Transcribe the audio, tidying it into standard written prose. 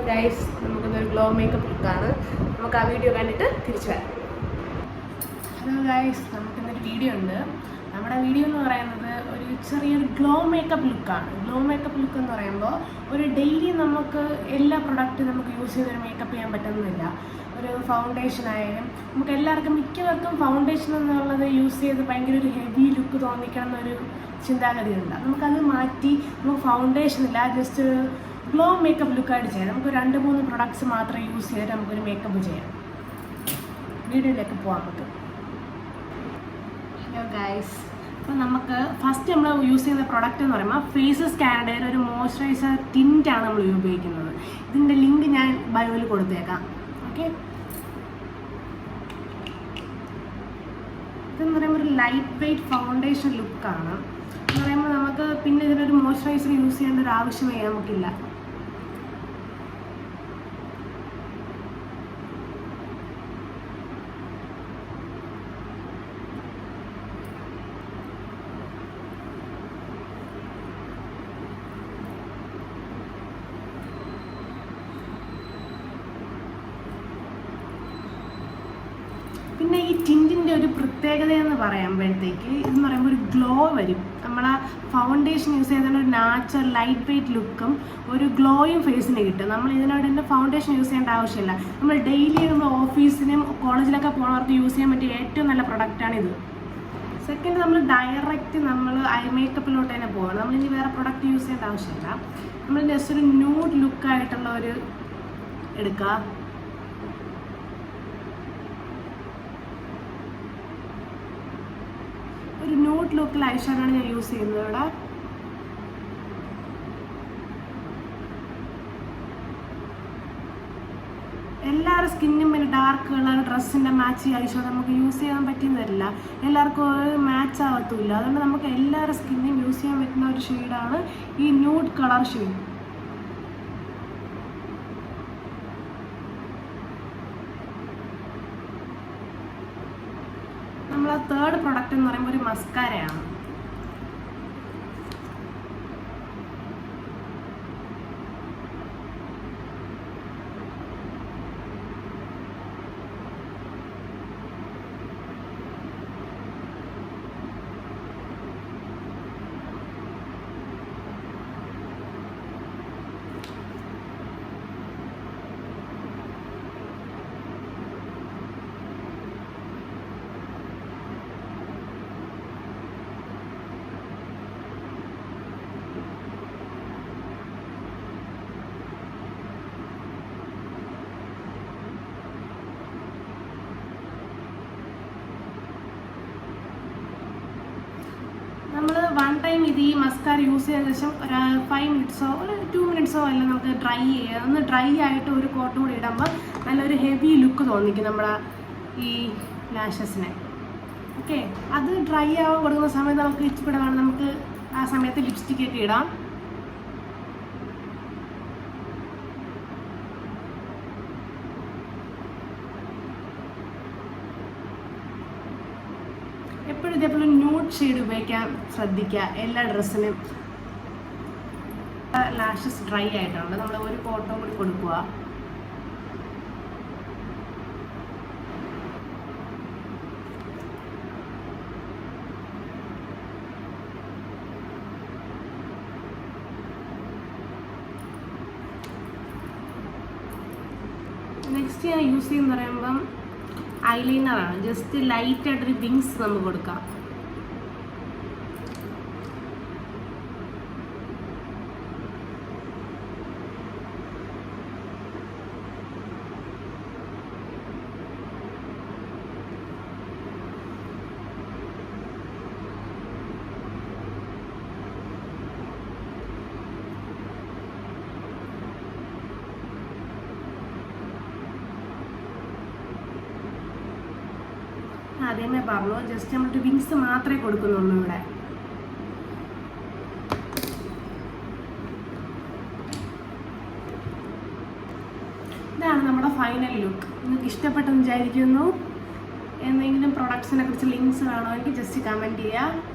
Guys, നമുക്കിതൊരു glow makeup ലുക്കാണ്. നമുക്ക് ആ വീഡിയോ കണ്ടിട്ട് തിരിച്ചു വരാം. ഹലോ ഗൈസ്, നമുക്കിന്നൊരു വീഡിയോ ഉണ്ട്. നമ്മുടെ വീഡിയോ എന്ന് പറയുന്നത് ഒരു ചെറിയൊരു ഗ്ലോ മേക്കപ്പ് ലുക്കാണ്. ഗ്ലോ മേക്കപ്പ് ലുക്ക് എന്ന് പറയുമ്പോൾ ഒരു ഡെയിലി നമുക്ക് എല്ലാ പ്രൊഡക്റ്റും നമുക്ക് യൂസ് ചെയ്തൊരു മേക്കപ്പ് ചെയ്യാൻ പറ്റുന്നില്ല. ഒരു ഫൗണ്ടേഷൻ ആയാലും നമുക്ക് എല്ലാവർക്കും മിക്കവർക്കും ഫൗണ്ടേഷൻ എന്നുള്ളത് യൂസ് ചെയ്ത് ഭയങ്കര ഒരു ഹെവി ലുക്ക് തോന്നിക്കണം എന്നൊരു ചിന്താഗതിയുണ്ട്. നമുക്കത് മാറ്റി നമുക്ക് ഫൗണ്ടേഷൻ ഇല്ല, ജസ്റ്റ് ഒരു ഗ്ലോ മേക്കപ്പ് ലുക്കായിട്ട് ചെയ്യാം. നമുക്ക് 2-3 പ്രൊഡക്ട്സ് മാത്രം യൂസ് ചെയ്തിട്ട് നമുക്കൊരു മേക്കപ്പ് ചെയ്യാം. വീഡിയോയിലേക്ക് പോകാം നമുക്ക്. ഹലോ ഗൈസ്, അപ്പോൾ നമുക്ക് ഫസ്റ്റ് നമ്മൾ യൂസ് ചെയ്യുന്ന പ്രൊഡക്റ്റ് എന്ന് പറയുമ്പോൾ ഫേസസ് കാനഡയുടെ ഒരു മോയ്സ്ചറൈസർ ടിൻ്റാണ് നമ്മൾ ഉപയോഗിക്കുന്നത്. ഇതിൻ്റെ ലിങ്ക് ഞാൻ ബയോയിൽ കൊടുത്തേക്കാം. ഓക്കെ, ഇതെന്ന് പറയുമ്പോൾ ഒരു ലൈറ്റ് വെയ്റ്റ് ഫൗണ്ടേഷൻ ലുക്കാണ്. എന്ന് പറയുമ്പോൾ നമുക്ക് പിന്നെ ഇതിനൊരു മോയ്സ്ചറൈസർ യൂസ് ചെയ്യേണ്ട ഒരു ആവശ്യമേ നമുക്കില്ല. പിന്നെ ഈ ടിൻറ്റിൻ്റെ ഒരു പ്രത്യേകത എന്ന് പറയുമ്പോഴത്തേക്ക് ഇതെന്ന് പറയുമ്പോൾ ഒരു ഗ്ലോ വരും. നമ്മൾ ആ ഫൗണ്ടേഷൻ യൂസ് ചെയ്തതിന് ഒരു നാച്ചുറൽ ലൈറ്റ് വെയ്റ്റ് ലുക്കും ഒരു ഗ്ലോയും ഫേസിന് കിട്ടും. നമ്മൾ ഇതിനോട് തന്നെ ഫൗണ്ടേഷൻ യൂസ് ചെയ്യേണ്ട ആവശ്യമില്ല. നമ്മൾ ഡെയിലി നമ്മൾ ഓഫീസിനും കോളേജിലൊക്കെ പോകുന്നവർക്ക് യൂസ് ചെയ്യാൻ പറ്റിയ ഏറ്റവും നല്ല പ്രൊഡക്റ്റാണ് ഇത്. സെക്കൻഡ്, നമ്മൾ ഡയറക്റ്റ് നമ്മൾ ഐ മേക്കപ്പിലോട്ട് തന്നെ പോകണം. നമ്മളിനി വേറെ പ്രൊഡക്റ്റ് യൂസ് ചെയ്യേണ്ട ആവശ്യമില്ല. നമ്മൾ ജസ്റ്റ് ഒരു ന്യൂഡ് ലുക്കായിട്ടുള്ള ഒരു എടുക്കുക. ഒരു ന്യൂഡ് ലുക്കിൽ ഐഷാഡോയാണ് ഞാൻ യൂസ് ചെയ്യുന്നത്. ഇവിടെ എല്ലാവരുടെ സ്കിന്നും പിന്നെ ഡാർക്ക് കളർ ഡ്രസ്സിൻ്റെ മാച്ച് ഐഷാഡോ നമുക്ക് യൂസ് ചെയ്യാൻ പറ്റുന്നതല്ല. എല്ലാവർക്കും ഒരു മാച്ച് ആവത്തില്ല. അതുകൊണ്ട് നമുക്ക് എല്ലാവരുടെ സ്കിന്നും യൂസ് ചെയ്യാൻ പറ്റുന്ന ഒരു ഷെയ്ഡാണ് ഈ ന്യൂഡ് കളർ ഷെയ്ഡ്. നമ്മളെ തേർഡ് പ്രൊഡക്റ്റ് എന്ന് പറയുമ്പോൾ ഒരു മസ്കാരയാണ്. നമ്മൾ 1 ടൈം ഇത് ഈ മസ്കാര യൂസ് ചെയ്ത ശേഷം ഒരു 5 മിനിറ്റ്സോ ഒരു 2 മിനിറ്റ്സോ എല്ലാം നമുക്ക് ഡ്രൈ ചെയ്യാം. ഒന്ന് ഡ്രൈ ആയിട്ട് ഒരു കോട്ടും കൂടി ഇടുമ്പോൾ നല്ലൊരു ഹെവി ലുക്ക് തോന്നിക്കും നമ്മുടെ ഈ ലാഷസിനെ. ഓക്കെ, അത് ഡ്രൈ ആവാൻ കൊടുക്കുന്ന സമയത്ത് നമുക്ക് ഇഷ്ടപ്പെടുകയാണ്. നമുക്ക് ആ സമയത്ത് ലിപ്സ്റ്റിക്കൊക്കെ ഇടാം. എപ്പോഴും ഇതേപോലെ ന്യൂഡ് ഷെയ്ഡ് ഉപയോഗിക്കാൻ ശ്രദ്ധിക്കുക എല്ലാ ഡ്രസ്സിനും. ലാഷസ് ഡ്രൈ ആയിട്ടുണ്ട്. നമ്മൾ ഒരു കോട്ടും കൂടി കൊടുക്കുക. നെക്സ്റ്റ് ഞാൻ യൂസ് ചെയ്യുന്ന പറയുമ്പം ഐലൈനറാണ്. ജസ്റ്റ് ലൈറ്റായിട്ടൊരു വിങ്സ് നമുക്ക് കൊടുക്കാം. ആദ്യമേ പറഞ്ഞു, ജസ്റ്റ് നമ്മളൊരു വിങ്സ് മാത്രമേ കൊടുക്കുന്നുള്ളൂ ഇവിടെ. ഇതാണ് നമ്മുടെ ഫൈനൽ ലുക്ക്. നിങ്ങൾക്ക് ഇഷ്ടപ്പെട്ടെന്ന് വിചാരിക്കുന്നു. എന്തെങ്കിലും പ്രൊഡക്ട്സിനെ കുറിച്ച് ലിങ്ക്സ് വേണമെങ്കിൽ ജസ്റ്റ് കമൻറ്റ് ചെയ്യുക.